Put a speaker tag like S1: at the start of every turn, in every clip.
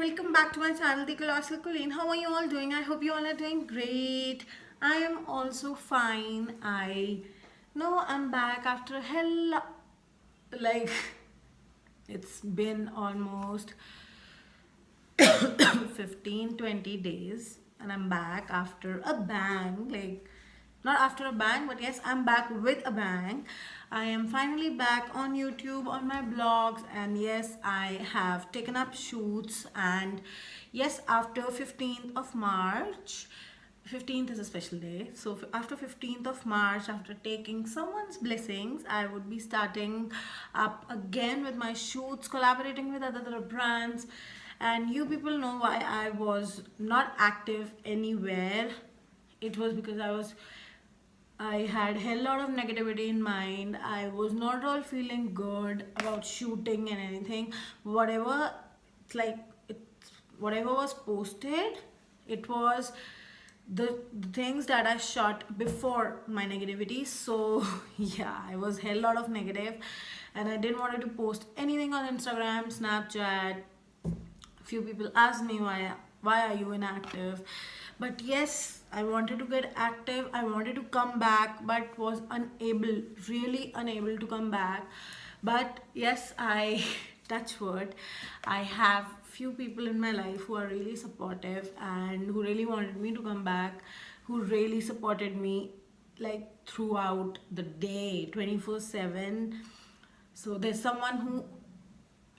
S1: welcome back to my channel, The Colossal Queen. How are you all doing? I hope you all are doing great. I am also fine. I know I'm back after a hell, like, it's been almost 15-20 days and I'm back after a bang. Like, not after a bang, but yes, I'm back with a bang. I am finally back on YouTube, on my blogs, and yes, I have taken up shoots. And yes, after 15th of March, 15th is a special day, so after 15th of March, after taking someone's blessings, I would be starting up again with my shoots, collaborating with other brands. And you people know why I was not active anywhere. It was because I had a hell lot of negativity in mind. I was not at all feeling good about shooting and anything. Whatever, it's like, whatever was posted, it was the things that I shot before my negativity. So yeah, I was hell lot of negative and I didn't want to post anything on Instagram, Snapchat. Few people asked me why are you inactive, but yes, I wanted to get active. I wanted to come back but was unable, really unable to come back. But yes, I touch wood, I have few people in my life who are really supportive and who really wanted me to come back, who really supported me like throughout the day, 24/7. So there's someone who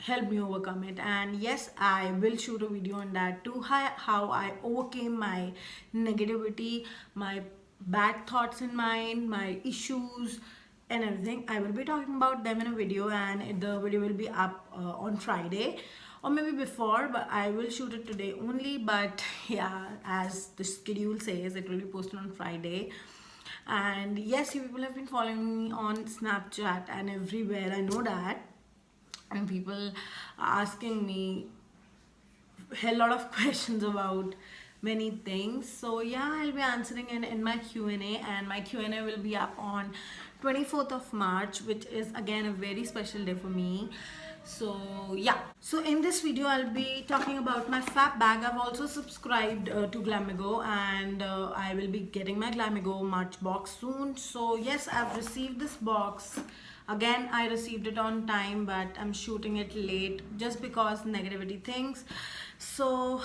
S1: help me overcome it, and yes, I will shoot a video on that too, how I overcame my negativity, my bad thoughts in mind, my issues and everything. I will be talking about them in a video, and the video will be up on Friday or maybe before, but I will shoot it today only. But yeah, as the schedule says, it will be posted on Friday. And yes, you people have been following me on Snapchat and everywhere, I know that, and people are asking me a hell lot of questions about many things. So yeah, I'll be answering in my Q&A, and my Q&A will be up on 24th of March, which is again a very special day for me. So yeah, so in this video I'll be talking about my fab bag. I've also subscribed to Glamigo, and I will be getting my Glamigo March box soon. So yes, I've received this box. Again, I received it on time, but I'm shooting it late just because negativity things. So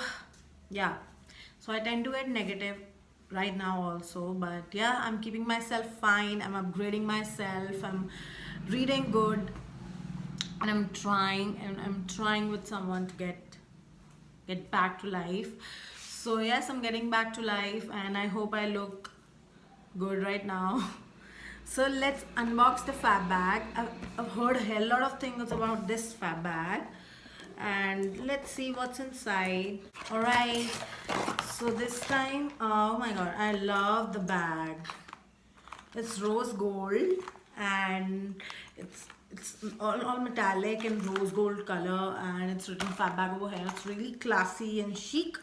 S1: yeah, so I tend to get negative right now also, but yeah, I'm keeping myself fine. I'm upgrading myself, I'm reading good, and I'm trying with someone to get back to life. So yes, I'm getting back to life, and I hope I look good right now. So let's unbox the fab bag. I've heard a hell lot of things about this fab bag, and let's see what's inside. All right, so this time, oh my god, I love the bag. It's rose gold, and it's all metallic and rose gold color, and it's written fab bag over here. It's really classy and chic.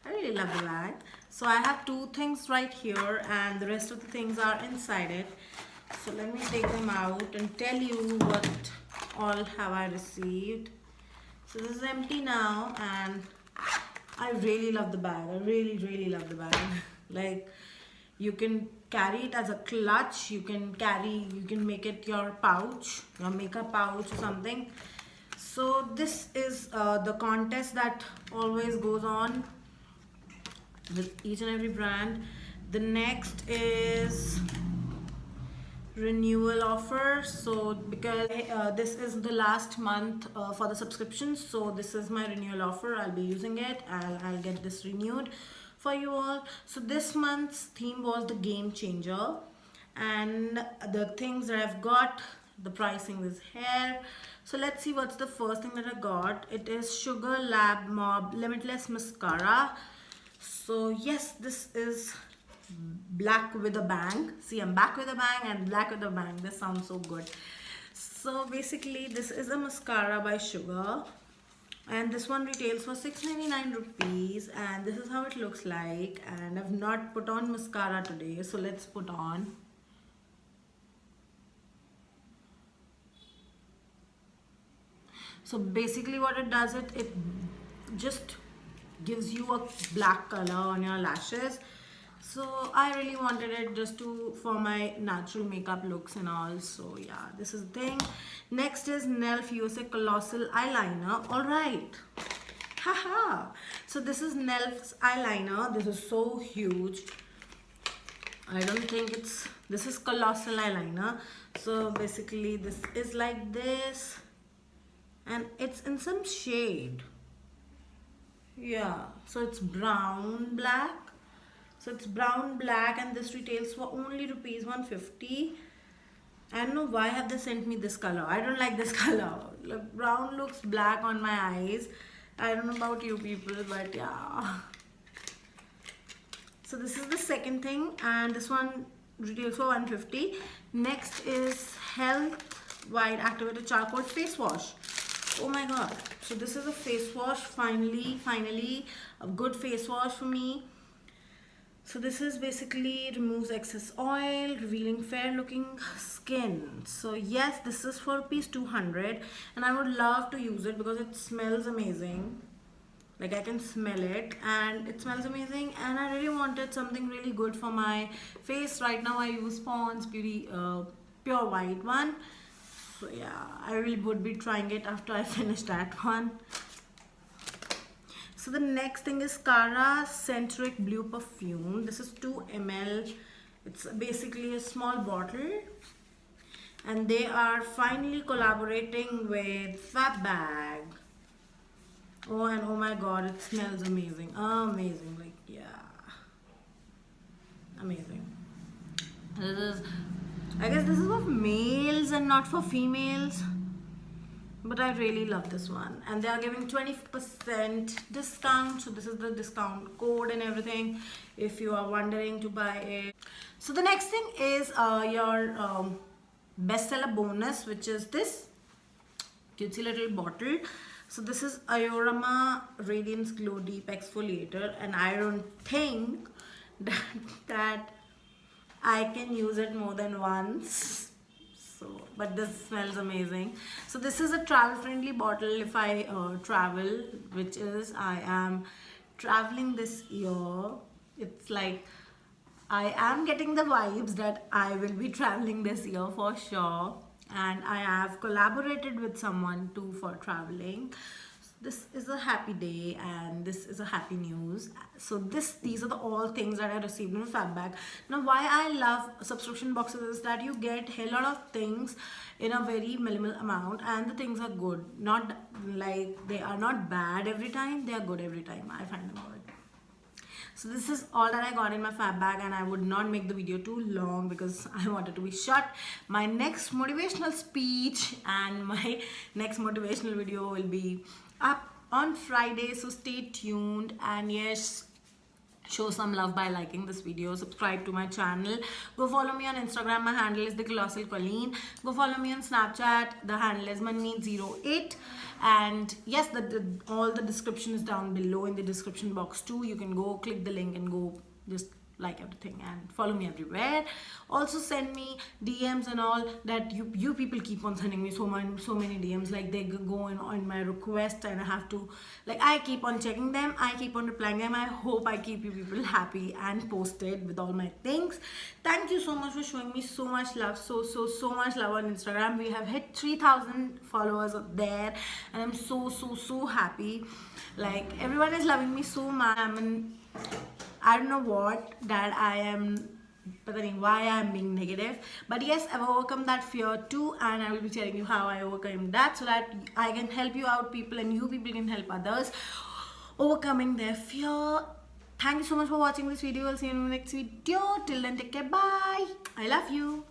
S1: I really love the bag. So I have two things right here, and the rest of the things are inside it. So let me take them out and tell you what all have I received. So this is empty now, and I really love the bag. I really love the bag. Like, you can carry it as a clutch, you can make it your pouch, your makeup pouch or something. So this is the contest that always goes on with each and every brand. The next is renewal offer. So because this is the last month for the subscriptions, so this is my renewal offer. I'll be using it. I'll get this renewed for you all. So this month's theme was the game changer, and the things that I've got, the pricing is here. So let's see what's the first thing that I got. It is Sugar Lab Mob Limitless Mascara. So yes, this is black with a bang. See, I'm back with a bang and black with a bang. This sounds so good. So basically, this is a mascara by Sugar, and this one retails for 699 rupees, and this is how it looks like. And I've not put on mascara today, so let's put on. So basically what it does, it just gives you a black color on your lashes. So I really wanted it just to for my natural makeup looks and all. So yeah, this is the thing. Next is NELF USA Colossal Eyeliner. Alright. Haha. So this is NELF's eyeliner. This is so huge. I don't think this is Colossal Eyeliner. So basically this is like this. And it's in some shade. Yeah. So it's brown black. So it's brown black and this retails for only rupees 150. I don't know why have they sent me this color. I don't like this color. Look, brown looks black on my eyes. I don't know about you people, but yeah. So this is the second thing, and this one retails for 150. Next is Health White Activated Charcoal Face Wash. Oh my god. So this is a face wash. Finally a good face wash for me. So this is basically removes excess oil, revealing fair looking skin. So yes, this is for ₹200 and I would love to use it because it smells amazing. Like I can smell it and it smells amazing, and I really wanted something really good for my face. Right now I use Pond's Beauty Pure White one. So yeah, I really would be trying it after I finish that one. So the next thing is Cara Centric Blue Perfume. This is 2 ml. It's basically a small bottle. And they are finally collaborating with Fabbag. Oh, and oh my god, it smells amazing. Amazing. Like, yeah. Amazing. This is, I guess this is for males and not for females. But I really love this one, and they are giving 20% discount. So this is the discount code and everything if you are wondering to buy it. So the next thing is your bestseller bonus, which is this cutesy little bottle. So this is Ayorama Radiance Glow Deep Exfoliator, and I don't think that I can use it more than once. So, but this smells amazing. So this is a travel friendly bottle if I travel, which is I am traveling this year. It's like I am getting the vibes that I will be traveling this year for sure, and I have collaborated with someone too for traveling. This is a happy day and this is a happy news. So these are all things that I received in a fab bag. Now why I love subscription boxes is that you get a lot of things in a very minimal amount, and the things are good. Not like they are not bad every time, they are good every time. I find them good. So this is all that I got in my fab bag, and I would not make the video too long because I wanted to be short. My next motivational speech and my next motivational video will be up on Friday, so stay tuned. And yes, show some love by liking this video, subscribe to my channel, go follow me on Instagram, my handle is the Colossal Colleen, go follow me on Snapchat, the handle is Manmeet08, and yes, all the description is down below in the description box too. You can go click the link and go just like everything and follow me everywhere. Also send me DMs and all that you people keep on sending me so many DMs, like they go on my request and I have to, like, I keep on checking them, I keep on replying them. I hope I keep you people happy and posted with all my things. Thank you so much for showing me so much love, so much love on Instagram. We have hit 3,000 followers there and I'm so happy. Like, everyone is loving me so much. I don't know what that I am, why I am being negative, but yes, I've overcome that fear too, and I will be telling you how I overcame that so that I can help you out people and you people can help others overcoming their fear. Thank you so much for watching this video. I'll see you in the next video. Till then, take care. Bye. I love you.